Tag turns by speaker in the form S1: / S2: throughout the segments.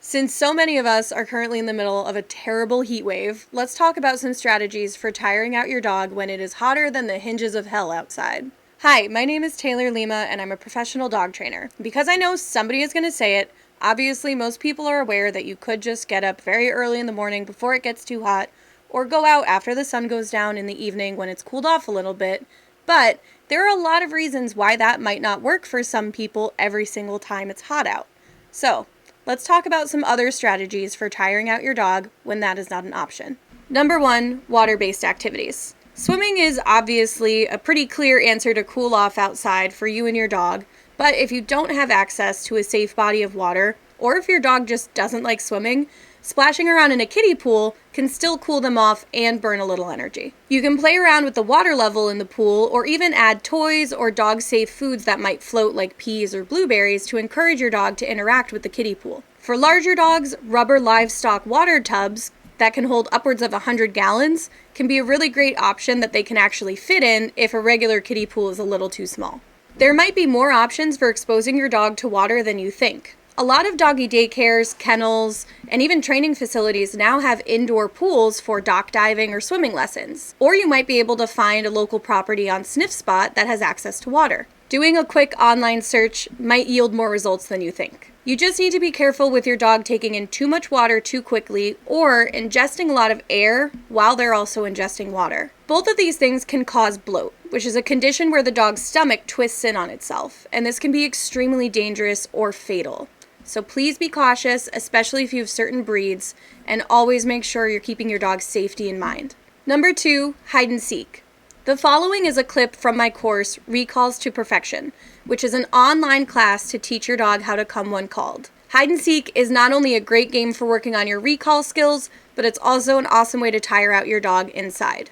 S1: Since so many of us are currently in the middle of a terrible heat wave, let's talk about some strategies for tiring out your dog when it is hotter than the hinges of hell outside. Hi, my name is Taylor Lima and I'm a professional dog trainer. Because I know somebody is going to say it, obviously most people are aware that you could just get up very early in the morning before it gets too hot, or go out after the sun goes down in the evening when it's cooled off a little bit, but there are a lot of reasons why that might not work for some people every single time it's hot out. So, let's talk about some other strategies for tiring out your dog when that is not an option. Number 1, water-based activities. Swimming is obviously a pretty clear answer to cool off outside for you and your dog, but if you don't have access to a safe body of water, or if your dog just doesn't like swimming, splashing around in a kiddie pool can still cool them off and burn a little energy. You can play around with the water level in the pool or even add toys or dog-safe foods that might float like peas or blueberries to encourage your dog to interact with the kiddie pool. For larger dogs, rubber livestock water tubs that can hold upwards of 100 gallons can be a really great option that they can actually fit in if a regular kiddie pool is a little too small. There might be more options for exposing your dog to water than you think. A lot of doggy daycares, kennels, and even training facilities now have indoor pools for dock diving or swimming lessons. Or you might be able to find a local property on Sniff Spot that has access to water. Doing a quick online search might yield more results than you think. You just need to be careful with your dog taking in too much water too quickly or ingesting a lot of air while they're also ingesting water. Both of these things can cause bloat, which is a condition where the dog's stomach twists in on itself, and this can be extremely dangerous or fatal. So please be cautious, especially if you have certain breeds, and always make sure you're keeping your dog's safety in mind. Number 2, hide and seek. The following is a clip from my course, Recalls to Perfection, which is an online class to teach your dog how to come when called. Hide and seek is not only a great game for working on your recall skills, but it's also an awesome way to tire out your dog inside.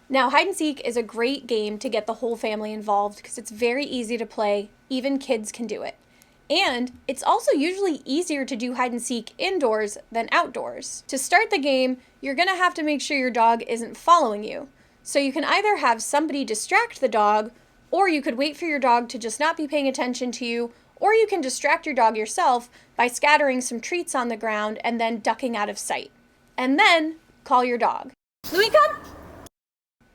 S1: Now, hide and seek is a great game to get the whole family involved because it's very easy to play. Even kids can do it. And it's also usually easier to do hide and seek indoors than outdoors. To start the game, you're going to have to make sure your dog isn't following you. So you can either have somebody distract the dog, or you could wait for your dog to just not be paying attention to you, or you can distract your dog yourself by scattering some treats on the ground and then ducking out of sight. And then call your dog. Louis, come!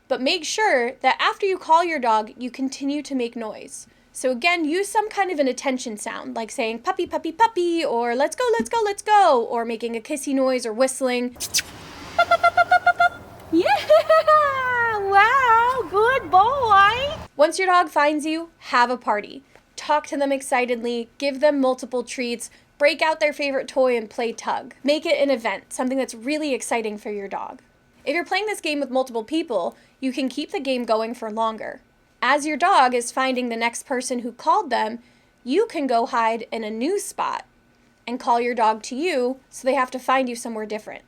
S1: But make sure that after you call your dog, you continue to make noise. So again, use some kind of an attention sound, like saying puppy, puppy, puppy, or let's go, let's go, let's go, or making a kissy noise or whistling. Yeah! Wow, good boy! Once your dog finds you, have a party. Talk to them excitedly, give them multiple treats, break out their favorite toy and play tug. Make it an event, something that's really exciting for your dog. If you're playing this game with multiple people, you can keep the game going for longer. As your dog is finding the next person who called them, you can go hide in a new spot and call your dog to you so they have to find you somewhere different.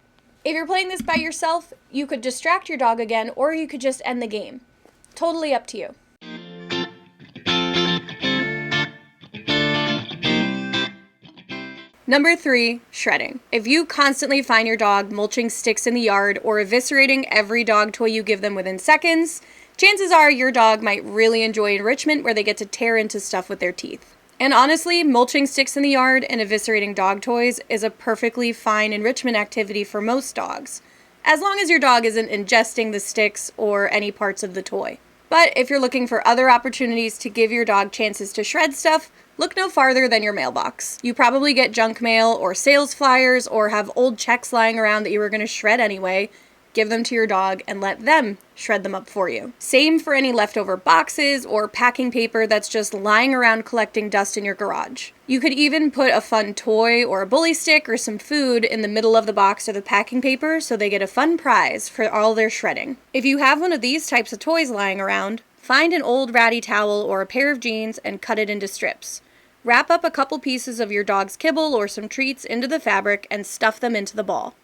S1: If you're playing this by yourself, you could distract your dog again, or you could just end the game. Totally up to you. Number 3, shredding. If you constantly find your dog mulching sticks in the yard or eviscerating every dog toy you give them within seconds, chances are your dog might really enjoy enrichment where they get to tear into stuff with their teeth. And honestly, mulching sticks in the yard and eviscerating dog toys is a perfectly fine enrichment activity for most dogs, as long as your dog isn't ingesting the sticks or any parts of the toy. But if you're looking for other opportunities to give your dog chances to shred stuff, look no farther than your mailbox. You probably get junk mail or sales flyers or have old checks lying around that you were going to shred anyway. Give them to your dog and let them shred them up for you. Same for any leftover boxes or packing paper that's just lying around collecting dust in your garage. You could even put a fun toy or a bully stick or some food in the middle of the box or the packing paper so they get a fun prize for all their shredding. If you have one of these types of toys lying around, find an old ratty towel or a pair of jeans and cut it into strips. Wrap up a couple pieces of your dog's kibble or some treats into the fabric and stuff them into the ball.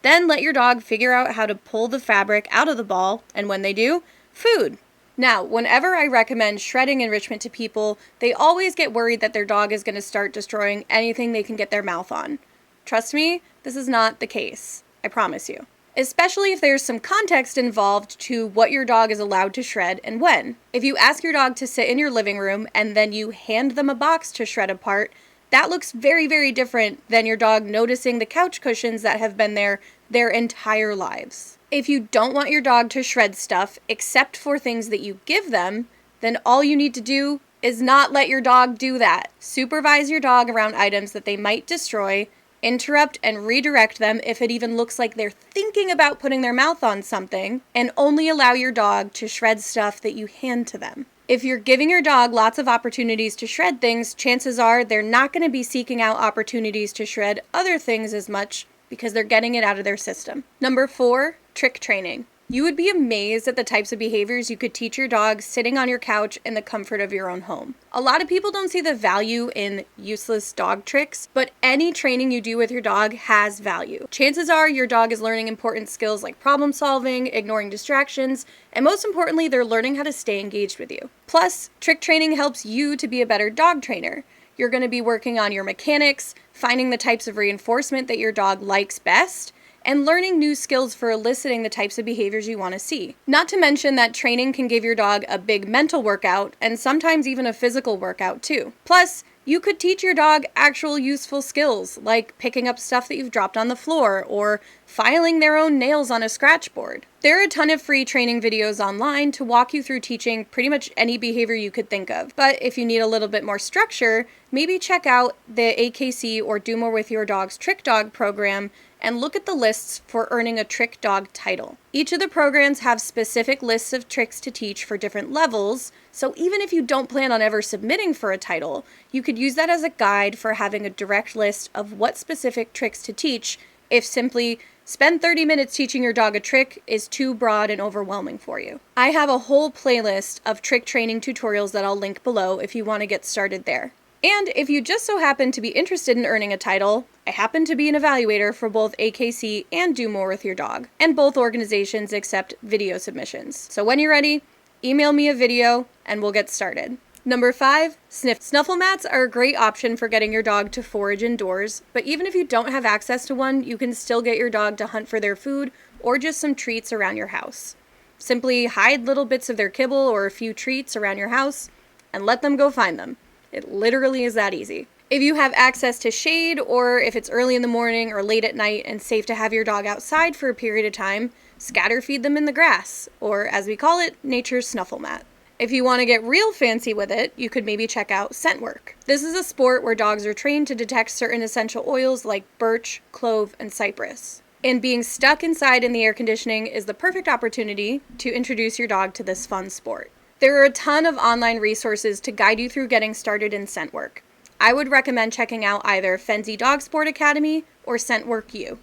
S1: Then let your dog figure out how to pull the fabric out of the ball, and when they do, food. Now, whenever I recommend shredding enrichment to people, they always get worried that their dog is going to start destroying anything they can get their mouth on. Trust me, this is not the case. I promise you. especially if there's some context involved to what your dog is allowed to shred and when. If you ask your dog to sit in your living room and then you hand them a box to shred apart, that looks very, very different than your dog noticing the couch cushions that have been there their entire lives. If you don't want your dog to shred stuff except for things that you give them, then all you need to do is not let your dog do that. Supervise your dog around items that they might destroy, interrupt and redirect them if it even looks like they're thinking about putting their mouth on something, and only allow your dog to shred stuff that you hand to them. If you're giving your dog lots of opportunities to shred things, chances are they're not going to be seeking out opportunities to shred other things as much because they're getting it out of their system. Number 4, trick training. You would be amazed at the types of behaviors you could teach your dog sitting on your couch in the comfort of your own home. A lot of people don't see the value in useless dog tricks, but any training you do with your dog has value. Chances are your dog is learning important skills like problem solving, ignoring distractions, and most importantly, they're learning how to stay engaged with you. Plus, trick training helps you to be a better dog trainer. You're going to be working on your mechanics, finding the types of reinforcement that your dog likes best, and learning new skills for eliciting the types of behaviors you want to see. Not to mention that training can give your dog a big mental workout and sometimes even a physical workout too. Plus, you could teach your dog actual useful skills like picking up stuff that you've dropped on the floor or filing their own nails on a scratch board. There are a ton of free training videos online to walk you through teaching pretty much any behavior you could think of. But if you need a little bit more structure, maybe check out the AKC or Do More With Your Dog's Trick Dog program and look at the lists for earning a Trick Dog title. Each of the programs have specific lists of tricks to teach for different levels, so even if you don't plan on ever submitting for a title, you could use that as a guide for having a direct list of what specific tricks to teach if simply spend 30 minutes teaching your dog a trick is too broad and overwhelming for you. I have a whole playlist of trick training tutorials that I'll link below if you want to get started there. And if you just so happen to be interested in earning a title, I happen to be an evaluator for both AKC and Do More With Your Dog, and both organizations accept video submissions. So when you're ready, email me a video and we'll get started. Number 5, snuffle mats are a great option for getting your dog to forage indoors, but even if you don't have access to one, you can still get your dog to hunt for their food or just some treats around your house. Simply hide little bits of their kibble or a few treats around your house and let them go find them. It literally is that easy. If you have access to shade, or if it's early in the morning or late at night and safe to have your dog outside for a period of time, scatter feed them in the grass, or as we call it, nature's snuffle mat. If you want to get real fancy with it, you could maybe check out scent work. This is a sport where dogs are trained to detect certain essential oils like birch, clove, and cypress. And being stuck inside in the air conditioning is the perfect opportunity to introduce your dog to this fun sport. There are a ton of online resources to guide you through getting started in scent work. I would recommend checking out either Fenzi Dog Sport Academy or Scent Work U.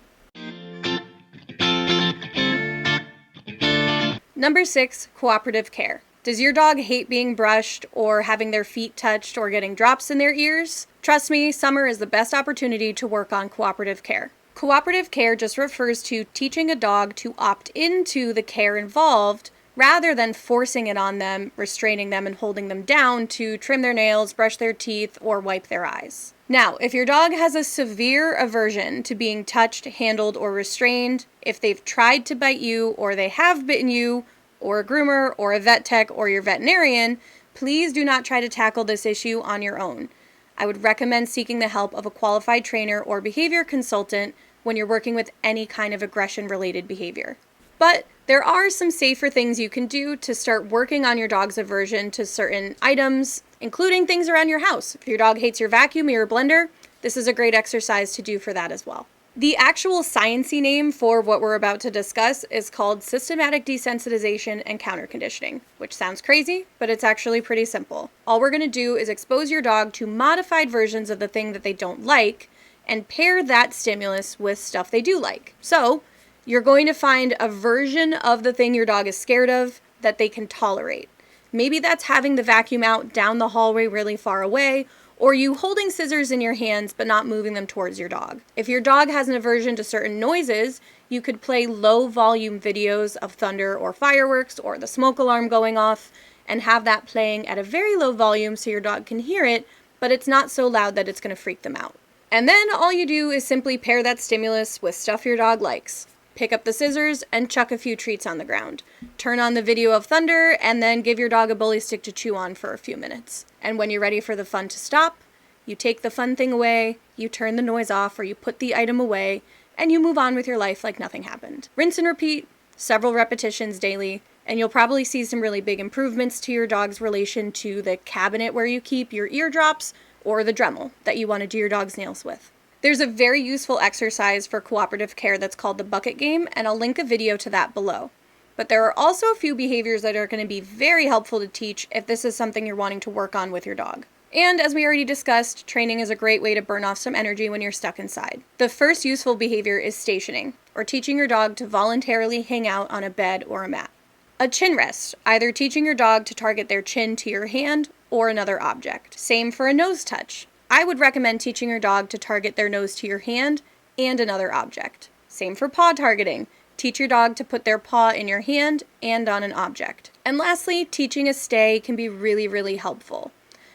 S1: Number 6, cooperative care. Does your dog hate being brushed or having their feet touched or getting drops in their ears? Trust me, summer is the best opportunity to work on cooperative care. Cooperative care just refers to teaching a dog to opt into the care involved rather than forcing it on them, restraining them, and holding them down to trim their nails, brush their teeth, or wipe their eyes. Now, if your dog has a severe aversion to being touched, handled, or restrained, if they've tried to bite you, or they have bitten you, or a groomer, or a vet tech, or your veterinarian, please do not try to tackle this issue on your own. I would recommend seeking the help of a qualified trainer or behavior consultant when you're working with any kind of aggression-related behavior. But there are some safer things you can do to start working on your dog's aversion to certain items, including things around your house. If your dog hates your vacuum or your blender, this is a great exercise to do for that as well. The actual science-y name for what we're about to discuss is called systematic desensitization and counterconditioning, which sounds crazy, but it's actually pretty simple. All we're going to do is expose your dog to modified versions of the thing that they don't like and pair that stimulus with stuff they do like. So, you're going to find a version of the thing your dog is scared of that they can tolerate. Maybe that's having the vacuum out down the hallway really far away, or you holding scissors in your hands but not moving them towards your dog. If your dog has an aversion to certain noises, you could play low volume videos of thunder or fireworks or the smoke alarm going off and have that playing at a very low volume so your dog can hear it, but it's not so loud that it's going to freak them out. And then all you do is simply pair that stimulus with stuff your dog likes. Pick up the scissors and chuck a few treats on the ground. Turn on the video of thunder and then give your dog a bully stick to chew on for a few minutes. And when you're ready for the fun to stop, you take the fun thing away, you turn the noise off or you put the item away, and you move on with your life like nothing happened. Rinse and repeat, several repetitions daily, and you'll probably see some really big improvements to your dog's relation to the cabinet where you keep your eardrops or the Dremel that you want to do your dog's nails with. There's a very useful exercise for cooperative care that's called the bucket game, and I'll link a video to that below. But there are also a few behaviors that are going to be very helpful to teach if this is something you're wanting to work on with your dog. And as we already discussed, training is a great way to burn off some energy when you're stuck inside. The first useful behavior is stationing, or teaching your dog to voluntarily hang out on a bed or a mat. A chin rest, either teaching your dog to target their chin to your hand or another object. Same for a nose touch. I would recommend teaching your dog to target their nose to your hand and another object. Same for paw targeting. Teach your dog to put their paw in your hand and on an object. And lastly, teaching a stay can be really, really helpful.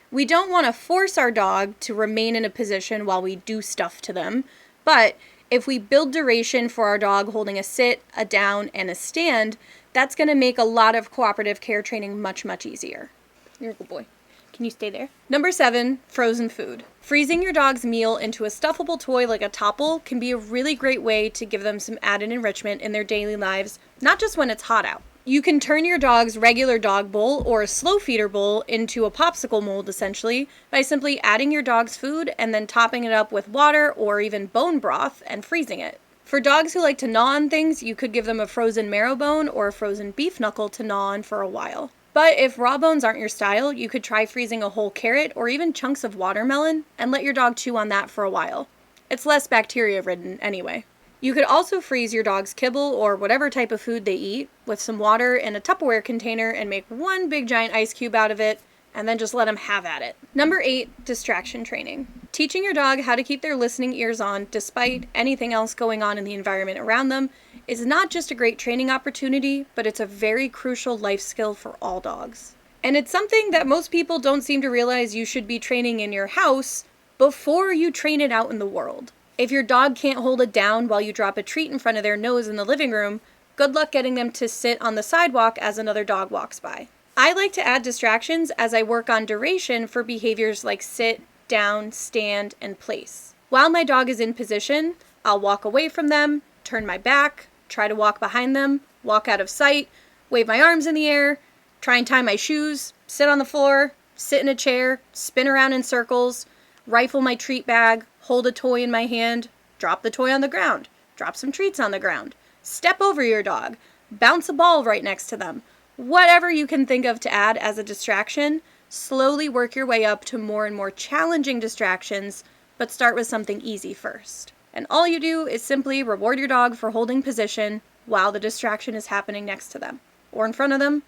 S1: We don't want to force our dog to remain in a position while we do stuff to them, but if we build duration for our dog holding a sit, a down, and a stand, that's going to make a lot of cooperative care training much, much easier. You're a good boy. Can you stay there? Number 7, frozen food. Freezing your dog's meal into a stuffable toy like a topple can be a really great way to give them some added enrichment in their daily lives, not just when it's hot out. You can turn your dog's regular dog bowl or a slow feeder bowl into a popsicle mold essentially by simply adding your dog's food and then topping it up with water or even bone broth and freezing it. For dogs who like to gnaw on things, you could give them a frozen marrow bone or a frozen beef knuckle to gnaw on for a while. But if raw bones aren't your style, you could try freezing a whole carrot or even chunks of watermelon and let your dog chew on that for a while. It's less bacteria-ridden anyway. You could also freeze your dog's kibble or whatever type of food they eat with some water in a Tupperware container and make one big giant ice cube out of it and then just let them have at it. Number 8, distraction training. Teaching your dog how to keep their listening ears on despite anything else going on in the environment around them is not just a great training opportunity, but it's a very crucial life skill for all dogs. And it's something that most people don't seem to realize you should be training in your house before you train it out in the world. If your dog can't hold it down while you drop a treat in front of their nose in the living room, good luck getting them to sit on the sidewalk as another dog walks by. I like to add distractions as I work on duration for behaviors like sit, down, stand, and place. While my dog is in position, I'll walk away from them, turn my back, try to walk behind them, walk out of sight, wave my arms in the air, try and tie my shoes, sit on the floor, sit in a chair, spin around in circles, rifle my treat bag, hold a toy in my hand, drop the toy on the ground, drop some treats on the ground, step over your dog, bounce a ball right next to them. Whatever you can think of to add as a distraction, slowly work your way up to more and more challenging distractions, but start with something easy first. And all you do is simply reward your dog for holding position while the distraction is happening next to them, or in front of them,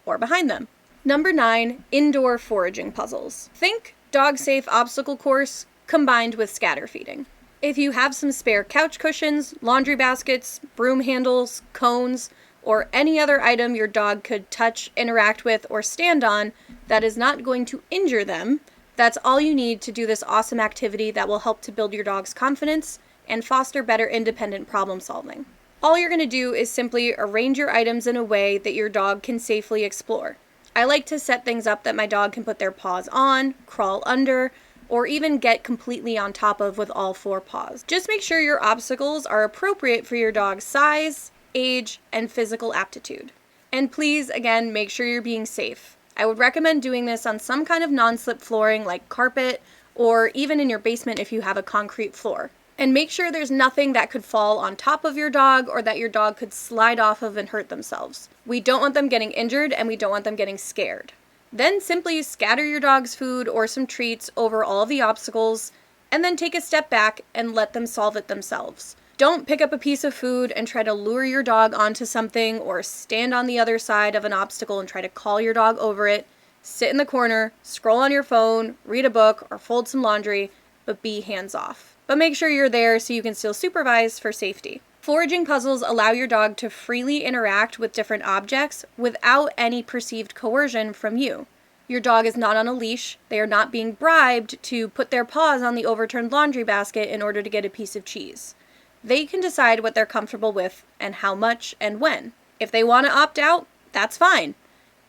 S1: or behind them. Number 9, indoor foraging puzzles. Think dog-safe obstacle course combined with scatter feeding. If you have some spare couch cushions, laundry baskets, broom handles, cones, or any other item your dog could touch, interact with, or stand on that is not going to injure them, that's all you need to do this awesome activity that will help to build your dog's confidence and foster better independent problem solving. All you're going to do is simply arrange your items in a way that your dog can safely explore. I like to set things up that my dog can put their paws on, crawl under, or even get completely on top of with all 4 paws. Just make sure your obstacles are appropriate for your dog's size, age, and physical aptitude. And please, again, make sure you're being safe. I would recommend doing this on some kind of non-slip flooring like carpet, or even in your basement if you have a concrete floor. And make sure there's nothing that could fall on top of your dog or that your dog could slide off of and hurt themselves. We don't want them getting injured and we don't want them getting scared. Then simply scatter your dog's food or some treats over all of the obstacles, and then take a step back and let them solve it themselves. Don't pick up a piece of food and try to lure your dog onto something or stand on the other side of an obstacle and try to call your dog over it. Sit in the corner, scroll on your phone, read a book, or fold some laundry, but be hands off. But make sure you're there so you can still supervise for safety. Foraging puzzles allow your dog to freely interact with different objects without any perceived coercion from you. Your dog is not on a leash. They are not being bribed to put their paws on the overturned laundry basket in order to get a piece of cheese. They can decide what they're comfortable with and how much and when. If they want to opt out, that's fine,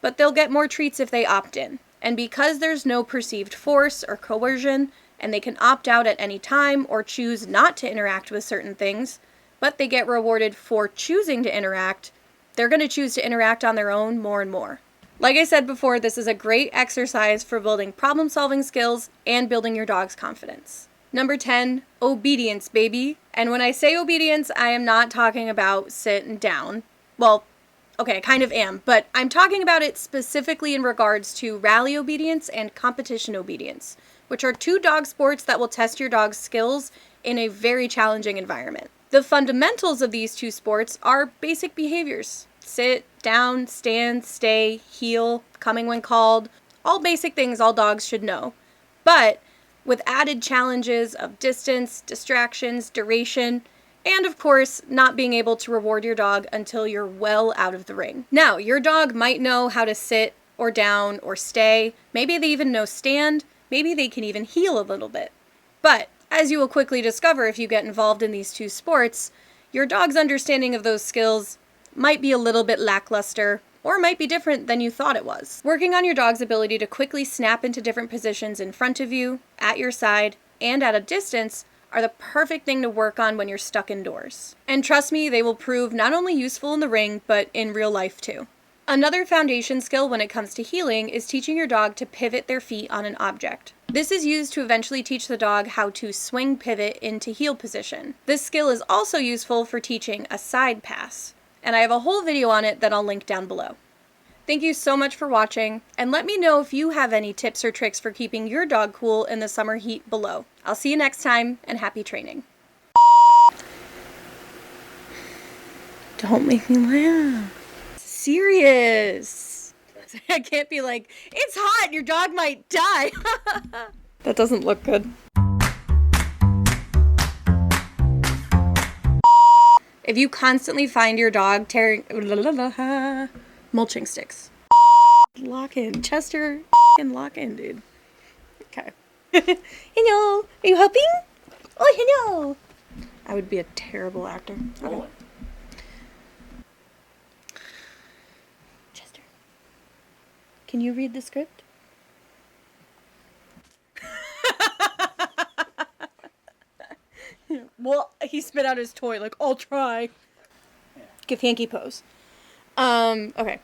S1: but they'll get more treats if they opt in. And because there's no perceived force or coercion, and they can opt out at any time or choose not to interact with certain things, but they get rewarded for choosing to interact, they're going to choose to interact on their own more and more. Like I said before, this is a great exercise for building problem-solving skills and building your dog's confidence. Number 10, obedience, baby. And when I say obedience, I am not talking about sitting down. Well, okay, I kind of am, but I'm talking about it specifically in regards to rally obedience and competition obedience, which are two dog sports that will test your dog's skills in a very challenging environment. The fundamentals of these two sports are basic behaviors. Sit, down, stand, stay, heel, coming when called, all basic things all dogs should know. But with added challenges of distance, distractions, duration, and of course, not being able to reward your dog until you're well out of the ring. Now, your dog might know how to sit or down or stay. Maybe they even know stand. Maybe they can even heel a little bit. But as you will quickly discover if you get involved in these two sports, your dog's understanding of those skills might be a little bit lackluster or might be different than you thought it was. Working on your dog's ability to quickly snap into different positions in front of you, at your side, and at a distance are the perfect thing to work on when you're stuck indoors. And trust me, they will prove not only useful in the ring, but in real life too. Another foundation skill when it comes to heeling is teaching your dog to pivot their feet on an object. This is used to eventually teach the dog how to swing pivot into heel position. This skill is also useful for teaching a side pass, and I have a whole video on it that I'll link down below. Thank you so much for watching, and let me know if you have any tips or tricks for keeping your dog cool in the summer heat below. I'll see you next time, and happy training. Don't make me laugh. Serious. I can't be like, it's hot, your dog might die. That doesn't look good. If you constantly find your dog tearing mulching sticks. Lock in. Chester and lock in, dude. Okay. Hello. Are you helping? Oh, hello. I would be a terrible actor. Okay. Chester. Can you read the script? Well, he spit out his toy, like, I'll try. Yeah. Give Yankee pose. Okay.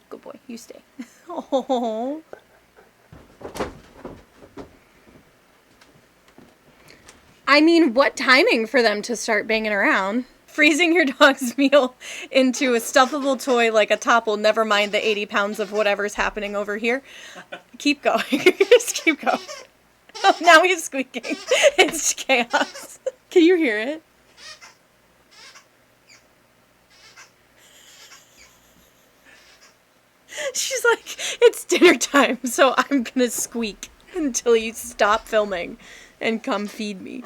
S1: Good boy, you stay. Oh. I mean, what timing for them to start banging around? Freezing your dog's meal into a stuffable toy like a topple, never mind the 80 pounds of whatever's happening over here. Keep going. Just keep going. Oh, now he's squeaking. It's chaos. Can you hear it? She's like, it's dinner time, so I'm gonna squeak until you stop filming and come feed me.